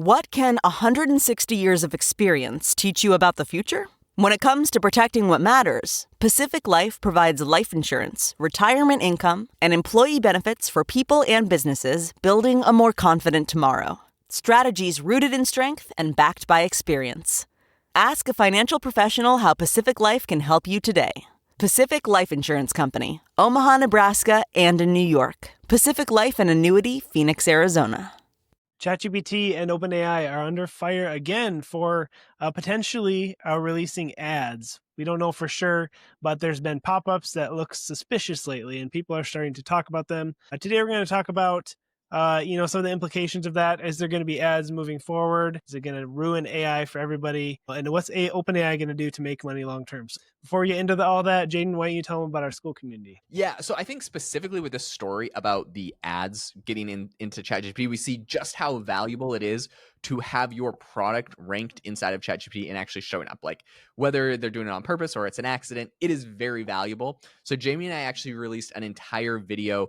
What can 160 years of experience teach you about the future? When it comes to protecting what matters, Pacific Life provides life insurance, retirement income, and employee benefits for people and businesses building a more confident tomorrow. Strategies rooted in strength and backed by experience. Ask a financial professional how Pacific Life can help you today. Pacific Life Insurance Company, Omaha, Nebraska, and in New York. Pacific Life and Annuity, Phoenix, Arizona. ChatGPT and OpenAI are under fire again for potentially releasing ads. We don't know for sure, but there's been pop-ups that look suspicious lately, and people are starting to talk about them. Today, we're going to talk about some of the implications of that. Is there going to be ads moving forward? Is it going to ruin AI for everybody? And what's OpenAI going to do to make money long term? So before we get into all that, Jaeden, why don't you tell them about our school community? Yeah, so I think specifically with this story about the ads getting into ChatGPT, we see just how valuable it is to have your product ranked inside of ChatGPT and actually showing up. Like whether they're doing it on purpose or it's an accident, it is very valuable. So Jamie and I actually released an entire video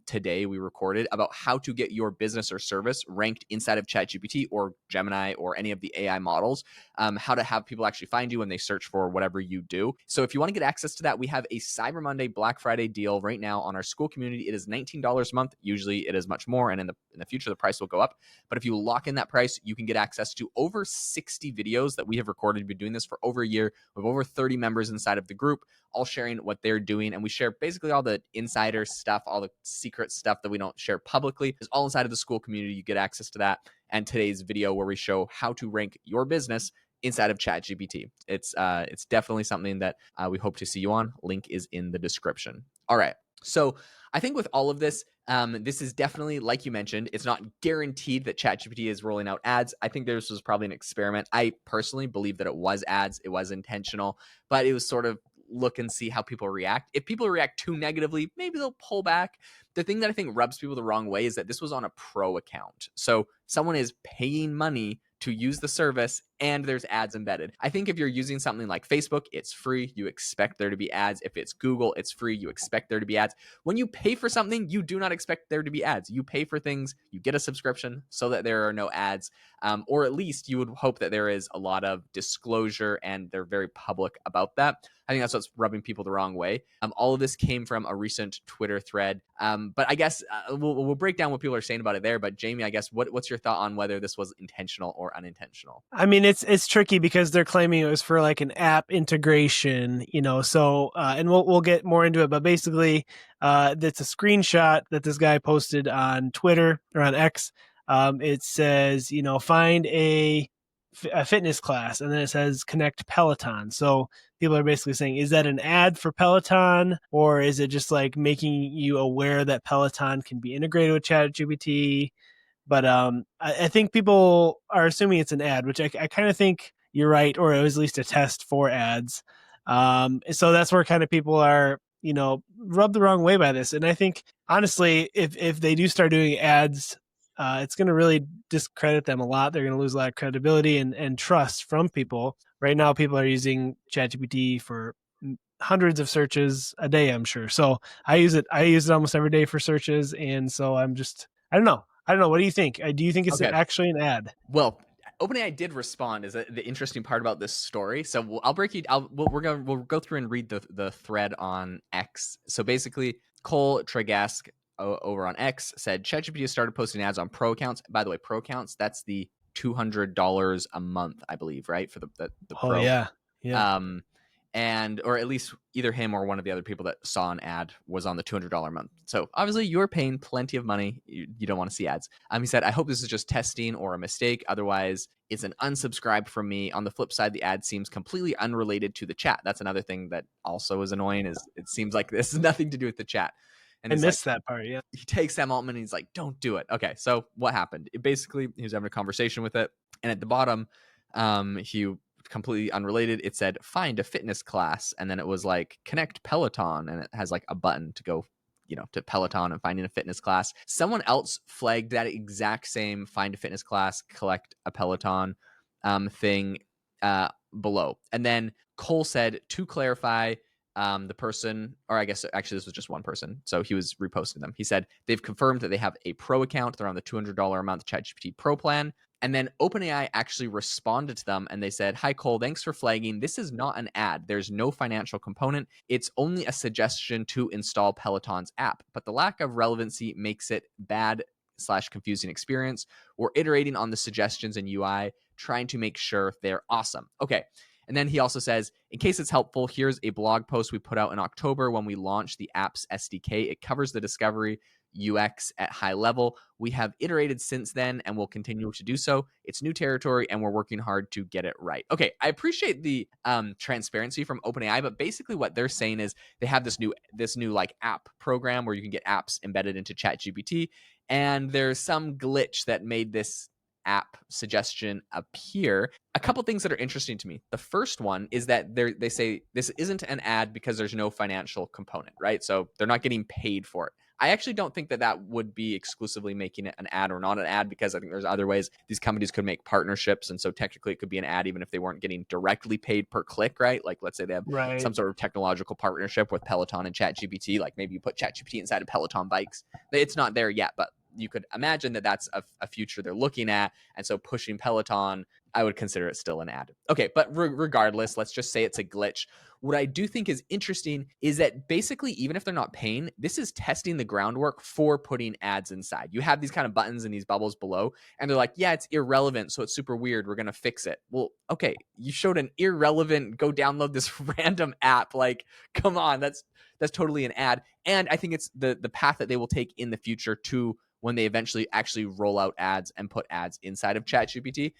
today we recorded about how to get your business or service ranked inside of ChatGPT or Gemini or any of the AI models, how to have people actually find you when they search for whatever you do. So if you want to get access to that, we have a Cyber Monday Black Friday deal right now on our school community. It is $19 a month. Usually it is much more, and in the future the price will go up. But if you lock in that price, you can get access to over 60 videos that we have recorded. We've been doing this for over a year. We have over 30 members inside of the group, all sharing what they're doing. And we share basically all the insider stuff, all the secret stuff that we don't share publicly. It's all inside of the school community. You get access to that. And today's video where we show how to rank your business inside of ChatGPT. It's definitely something that we hope to see you on. Link is in the description. All right. So I think with all of this, this is definitely, like you mentioned, it's not guaranteed that ChatGPT is rolling out ads. I think this was probably an experiment. I personally believe that it was ads. It was intentional, but it was sort of look and see how people react. If people react too negatively, maybe they'll pull back. The thing that I think rubs people the wrong way is that this was on a pro account. So someone is paying money to use the service and there's ads embedded. I think if you're using something like Facebook, it's free. You expect there to be ads. If it's Google, it's free. You expect there to be ads. When you pay for something, you do not expect there to be ads. You pay for things, you get a subscription so that there are no ads, or at least you would hope that there is a lot of disclosure and they're very public about that. I think that's what's rubbing people the wrong way. All of this came from a recent Twitter thread. But I guess we'll break down what people are saying about it there. But Jamie, I guess what's your thought on whether this was intentional or unintentional? I mean, it's tricky because they're claiming it was for like an app integration, so and we'll get more into it, but basically that's a screenshot that this guy posted on Twitter or on X. It says, find a fitness class, and then it says connect Peloton. So people are basically saying, is that an ad for Peloton, or is it just like making you aware that Peloton can be integrated with ChatGPT? But I think people are assuming it's an ad, which I kind of think you're right, or it was at least a test for ads. So that's where kind of people are, rubbed the wrong way by this. And I think, honestly, if they do start doing ads, it's going to really discredit them a lot. They're going to lose a lot of credibility and trust from people. Right now, people are using ChatGPT for hundreds of searches a day, I'm sure. So I use it almost every day for searches. And so I don't know. What do you think? Do you think it's actually an ad? Well, OpenAI did respond is the interesting part about this story. So we'll go through and read the thread on X. So basically, Cole Tregask over on X said ChatGPT has started posting ads on pro accounts. By the way, pro accounts, that's the $200 a month, I believe, right? For the pro. Oh yeah. And or at least either him or one of the other people that saw an ad was on the $200 a month. So obviously you're paying plenty of money. You don't want to see ads. He said, I hope this is just testing or a mistake. Otherwise, it's an unsubscribe from me. On the flip side, the ad seems completely unrelated to the chat. That's another thing that also is annoying is it seems like this has nothing to do with the chat. And I missed that part, yeah. He takes Sam Altman and he's like, don't do it. Okay, so what happened? Basically, he was having a conversation with it. And at the bottom, he completely unrelated, it said find a fitness class, and then it was like connect Peloton, and it has like a button to go to Peloton and finding a fitness class. Someone else flagged that exact same find a fitness class, collect a Peloton thing below, and then Cole said to clarify, the person, or I guess actually this was just one person, so he was reposting them. He said they've confirmed that they have a pro account. They're on the $200 a month ChatGPT Pro plan. And then OpenAI actually responded to them and they said, "Hi, Cole, thanks for flagging. This is not an ad. There's no financial component. It's only a suggestion to install Peloton's app. But the lack of relevancy makes it bad/confusing experience. We're iterating on the suggestions and UI, trying to make sure they're awesome." Okay. And then he also says, "In case it's helpful, here's a blog post we put out in October when we launched the app's SDK. It covers the discovery UX at high level. We have iterated since then and will continue to do so. It's new territory and we're working hard to get it right." Okay, I appreciate the transparency from OpenAI, but basically what they're saying is they have this new like app program where you can get apps embedded into ChatGPT, and there's some glitch that made this app suggestion appear. A couple things that are interesting to me. The first one is that they say this isn't an ad because there's no financial component, right? So they're not getting paid for it. I actually don't think that that would be exclusively making it an ad or not an ad, because I think there's other ways these companies could make partnerships. And so technically it could be an ad even if they weren't getting directly paid per click, right? Like let's say they have some sort of technological partnership with Peloton and ChatGPT. Like maybe you put ChatGPT inside of Peloton bikes. It's not there yet, but you could imagine that that's a future they're looking at. And so pushing Peloton, I would consider it still an ad. Okay, but regardless, let's just say it's a glitch. What I do think is interesting is that basically, even if they're not paying, this is testing the groundwork for putting ads inside. You have these kind of buttons and these bubbles below, and they're like, yeah, it's irrelevant, so it's super weird. We're going to fix it. Well, okay, you showed an irrelevant, go download this random app. Like, come on, that's totally an ad. And I think it's the path that they will take in the future to when they eventually actually roll out ads and put ads inside of ChatGPT.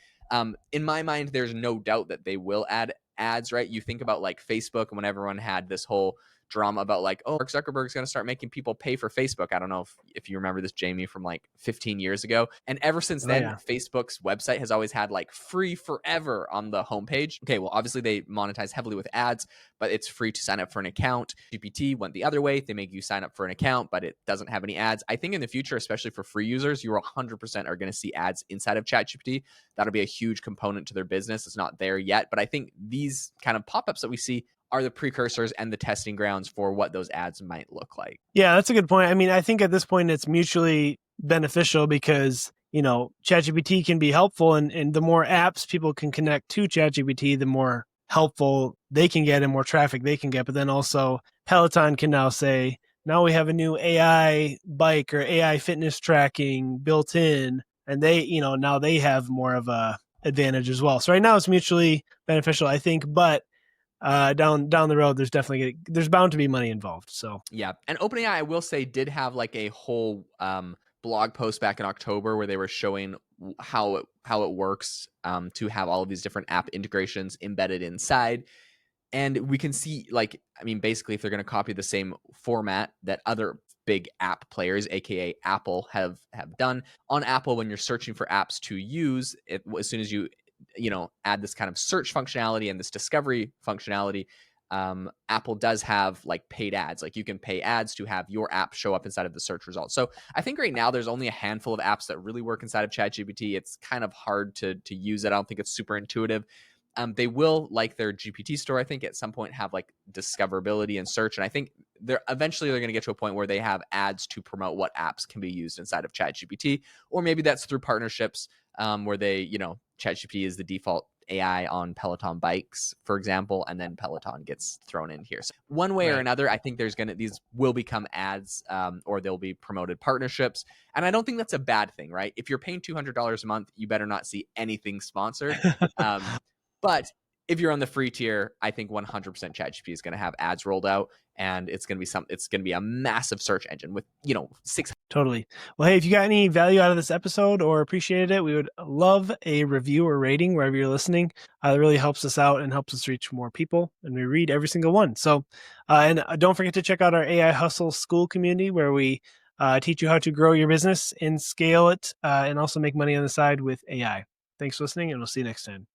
In my mind, there's no doubt that they will add ads, right? You think about like Facebook and when everyone had this whole drama about like, oh, Mark Zuckerberg's going to start making people pay for Facebook. I don't know if you remember this, Jamie, from like 15 years ago. And ever since then, Facebook's website has always had like free forever on the homepage. Okay, well, obviously they monetize heavily with ads, but it's free to sign up for an account. GPT went the other way. They make you sign up for an account, but it doesn't have any ads. I think in the future, especially for free users, you 100% are going to see ads inside of ChatGPT. That'll be a huge component to their business. It's not there yet, but I think these kind of pop-ups that we see are the precursors and the testing grounds for what those ads might look like. Yeah, that's a good point. I mean, I think at this point it's mutually beneficial because, you know, ChatGPT can be helpful, and the more apps people can connect to ChatGPT, the more helpful they can get and more traffic they can get. But then also Peloton can now say, now we have a new AI bike or AI fitness tracking built in, and they, you know, now they have more of a advantage as well. So right now it's mutually beneficial, I think, but down the road, there's bound to be money involved. So yeah, and OpenAI, I will say, did have like a whole blog post back in October where they were showing how it works to have all of these different app integrations embedded inside. And we can see, like, I mean, basically, if they're going to copy the same format that other big app players, aka Apple, have done on Apple, when you're searching for apps to use, as soon as you add this kind of search functionality and this discovery functionality, Apple does have like paid ads. Like you can pay ads to have your app show up inside of the search results. So I think right now there's only a handful of apps that really work inside of ChatGPT. It's kind of hard to use it. I don't think it's super intuitive. They will, like their GPT store, I think at some point have like discoverability and search. And I think they're going to get to a point where they have ads to promote what apps can be used inside of ChatGPT, or maybe that's through partnerships where they, ChatGPT is the default AI on Peloton bikes, for example, and then Peloton gets thrown in here. So one way or another, I think these will become ads, or they'll be promoted partnerships. And I don't think that's a bad thing, right? If you're paying $200 a month, you better not see anything sponsored. But if you're on the free tier, I think 100% ChatGPT is going to have ads rolled out, and it's going to be a massive search engine with, 600. Totally. Well, hey, if you got any value out of this episode or appreciated it, we would love a review or rating wherever you're listening. It really helps us out and helps us reach more people, and we read every single one. So, and don't forget to check out our AI Hustle School community, where we teach you how to grow your business and scale it, and also make money on the side with AI. Thanks for listening, and we'll see you next time.